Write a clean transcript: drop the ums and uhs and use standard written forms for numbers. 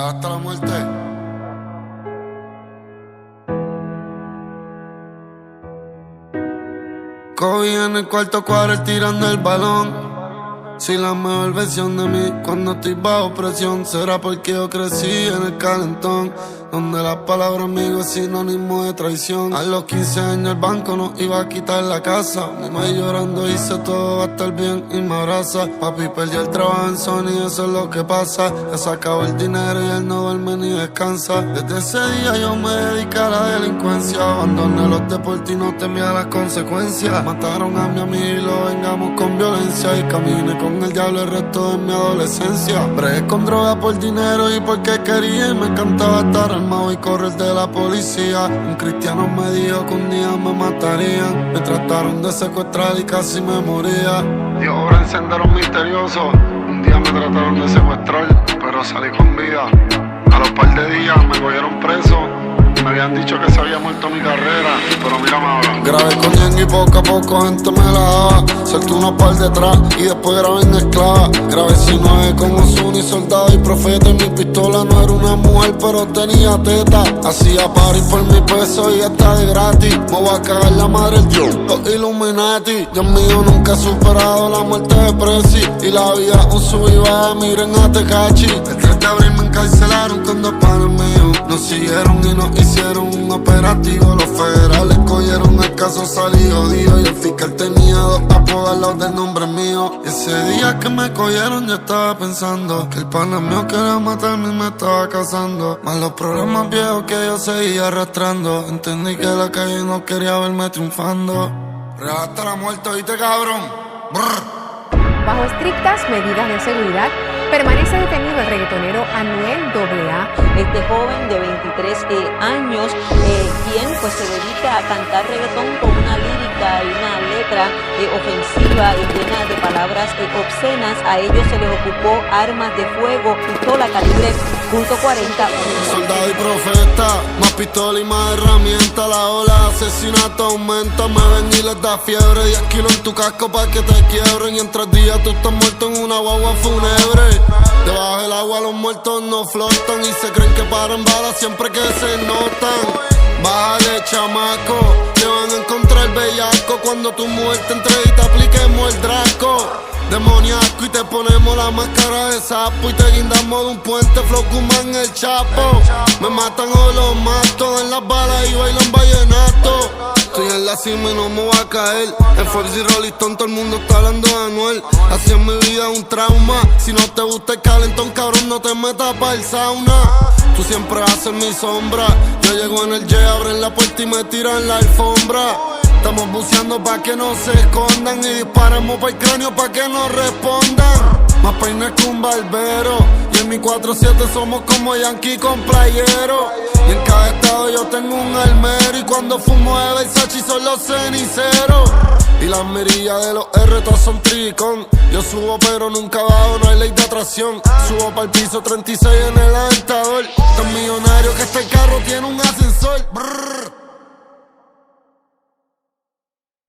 hasta la muerte. Kobe en el cuarto cuadro tirando el balón. Si la mejor versión de mí cuando estoy bajo presión, será porque yo crecí en el calentón, donde la palabra amigo es sinónimo de traición. A los 15 años el banco nos iba a quitar la casa. Mi madre llorando dice todo va a estar bien y me abraza. Papi perdió el trabajo en Sony, eso es lo que pasa. Ya se acabó el dinero y él no duerme ni descansa. Desde ese día yo me dediqué a la delincuencia. Abandoné los deportes y no temía las consecuencias. Mataron a mi amigo y lo vengamos con violencia. Y caminé con el diablo el resto de mi adolescencia. Bregué con droga por dinero y porque quería, y me encantaba estar armado y correr de la policía. Un cristiano me dijo que un día me matarían. Me trataron de secuestrar y casi me moría. Dios obra en senderos misteriosos. Un día me trataron de secuestrar, pero salí con vida. A los par de días me cogieron preso. Me habían dicho que se había muerto mi carrera, pero mírame ahora. Grabé con Yang y poco a poco gente me la daba. Solté unos par detrás y después grabé en esclava. Grabé 19 con Ozuna y soldado y profeta. Y mi pistola no era una mujer, pero tenía teta. Hacía party por mi peso y está de gratis. Me voy a cagar la madre el Dios, los Illuminati. Dios mío, nunca he superado la muerte de Prezi. Y la vida un sub y baja, miren a Tecachi. El 3 de abril me encarcelaron con dos panes míos. Nos siguieron y nos hicieron un operativo. Los federales cogieron el caso, salí jodido. Y el fiscal tenía dos apodos al lado del nombre mío. Y ese día que me cogieron yo estaba pensando que el pana mío quería matarme y me estaba casando. Más los problemas viejos que yo seguía arrastrando. Entendí que la calle no quería verme triunfando. Real hasta la muerte, ¿oíste, cabrón? Brr. Bajo estrictas medidas de seguridad, permanece detenido el reggaetonero Anuel AA. Este joven de 23 años, quien pues se dedica a cantar reggaetón con una lírica y una letra ofensiva y llena de palabras obscenas. A ellos se les ocupó armas de fuego, pistola calibre .40. Soldado y profeta, más pistola y más herramienta. La ola de asesinato aumenta, me ven y les da fiebre. 10 kilos en tu casco pa' que te quiebren. Y en 3 días tú estás muerto en una guagua fúnebre. Debajo del agua los muertos no flotan y se creen que paran balas siempre que se notan. Bájale, chamaco, te van a encontrar bellaco cuando tu mujer te entregue y te apliquemos el draco. Demoníaco y te ponemos la máscara de sapo y te guindamos de un puente, flow Kuman el Chapo. Me matan o los mato, en las balas y bailan vallenato. Estoy en la cima y no me voy a caer. En Forbes y Rolling Stone todo el mundo está hablando de Anuel. Así en mi vida un trauma. Si no te gusta el calentón, cabrón, no te metas pa' el sauna. Tú siempre vas a ser mi sombra. Yo llego en el jet, abren la puerta y me tiran la alfombra. Estamos buceando pa' que no se escondan y disparamos pa' el cráneo pa' que no respondan. Más peines que un barbero y en mi 4-7 somos como Yankee con playero. Y en cada estado yo tengo un almero y cuando fumo de Versace son los ceniceros. Y las mirillas de los R todas son tricón. Yo subo pero nunca bajo, no hay ley de atracción. Subo pa'l piso 36 en el aventador. Tan millonario que este carro tiene un ascensor. Brrr.